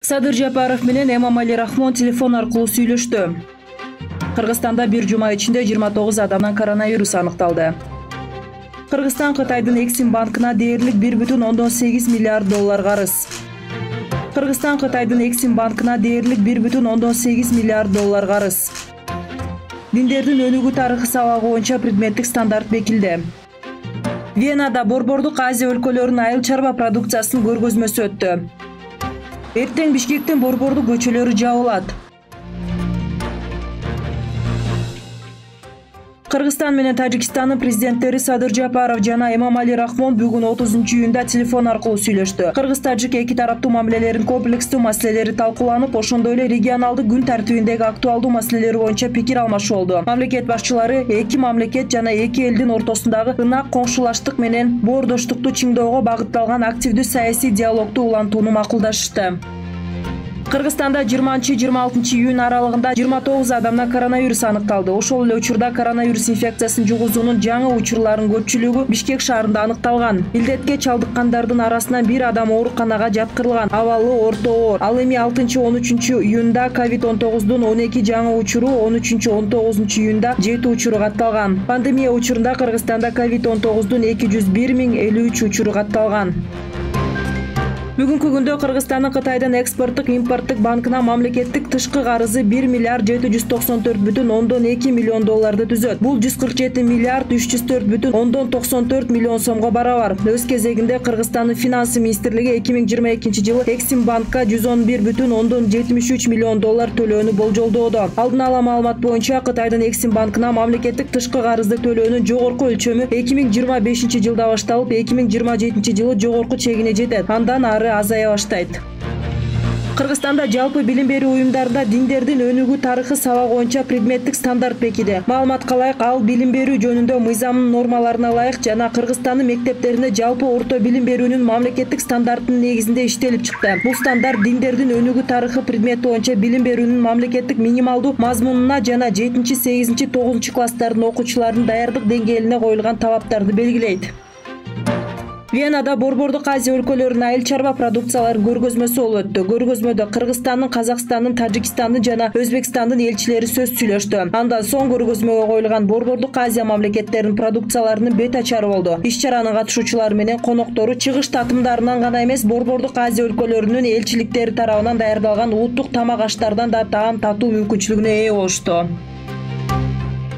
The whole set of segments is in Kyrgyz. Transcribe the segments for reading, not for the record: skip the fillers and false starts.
Садыр Жапаров менен Эмомали Рахмон телефон аркылуу сүйлөштү. Кыргызстанда бир жума ичинде 29 адамдан коронавирус аныкталды. Кыргызстан Кытайдын Эксим банкына дээрлик 1,8 миллиард доллар карыз. Кыргызстан Кытайдын Эксим банкына дээрлик 1,8 миллиард доллар карыз. Диндердин өнүгүү тарыхы сабагы боюнча предметтик стандарт бекилди. Венада Борбордук Азия өлкөлөрүнүн айыл чарба продукциясынын көргөзмөсү өттү. Эртең Бишкектин борбордук көчөлөрү жабылат. Кыргызстан менен Тажикстандын президенттери Садыр Жапаров жана Эмомали Рахмон бүгүн 30-июнда телефон аркылуу сүйлөштү. Кыргыз-Тажик эки тараптуу мамилелеринин комплекстүү маселелери талкууланып, ошондой эле регионалдык күн тартибиндеги актуалдуу маселелер боюнча пикир алмашуу болду. Мамлекет башчылары эки мамлекет жана эки элдин ортосундагы ынак коңшулаштык менен боордоштукту чыңдоого багытталган активдүү саясий диалогду улантууну макулдашты. Кыргызстанда 20-26 июнь аралыгында 29 адамдан коронавирус аныкталды. Ошол эле учурда коронавирус инфекциясын жугузуунун жаңы учурларынын көпчүлүгү Бишкек шаарында аныкталган. Илдетке чалдыккандардын арасынан бир адам ооруканага жаткырылган. Абалы орто оор. Ал эми 6-13 июнда COVID-19дун 12 жаңы учуру, 13-19 июнда 7 учуру катталган. Пандемия учурунда Кыргызстанда COVID-19дун 201 053 учуру катталган. Бүгүнкү күндө Кыргызстандын Кытайдын экспорттук импорттук банкына мамлекеттик тышкы карызы 1 миллиард 794,2 миллион долларды түзөт. Бул 147 миллиард 304,94 миллион сомго барабар. Өз кезегинде Кыргызстандын финансы министрлиги 2022 жылы Эксим банкка 111,73 миллион доллар төлөөнү болжолдоодо. Алдын ала маалымат боюнча Кытайдын Эксим банкына мамлекеттик тышкы карызды төлөөнүн жогорку өлчөмү 2025 жылда башталып, 2027 жылы жогорку чегине жетет. Андан ары азая баштайт. Кыргызстанда жалпы билим берүү уюмдарында диндердин өнүгүү тарыхы сабагы боюнча предметтик стандарт бекиди. Маалыматка ылайык, ал билим берүү жөнүндө мыйзамдын нормаларына ылайык жана Кыргызстандын мектептеринде жалпы орто билим берүүнүн мамлекеттик стандартынын негизинде иштелип чыкты. Бул стандарт диндердин өнүгүү тарыхы предмети боюнча билим берүүнүн мамлекеттик минималдуу мазмунуна жана 7-8-9 класстардын окуучуларынын даярдык деңгээлине коюлган талаптарды белгилейт. Венада Борбордук Азия өлкөлөрүнүн айыл чарба продукцияларынын көргөзмөсү болуп өттү. Көргөзмөдө Кыргызстандын, Казакстандын, Тажикстандын жана Өзбекстандын элчилери сөз сүйлөштү. Андан соң көргөзмөгө коюлган Борбордук Азия мамлекеттеринин продукцияларынын бет ачары болду. Иш-чаранын катышуучулары менен коноктору чыгыш татымдарынан гана эмес, Борбордук Азия өлкөлөрүнүн элчиликтери тарабынан даярдалган улуттук тамак аштардан да таам татуу мүмкүнчүлүгүнө ээ болушту.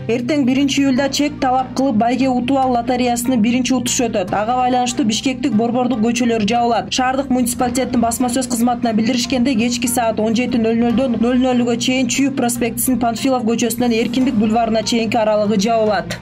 Эртең 1-июлда чек талап кылып байге утуп ал лотереясынын биринчи утушу өтөт. Ага байланыштуу Бишкектик борбордук көчөлөр жабылат. Шаардык муниципалитеттин басма сөз кызматына билдиришкенде кечки саат 17:00дон 00:00 чейин Чүйүк проспектисинин Панфилов көчөсүнөн Эркиндик бульварына чейинки аралыгы жабылат.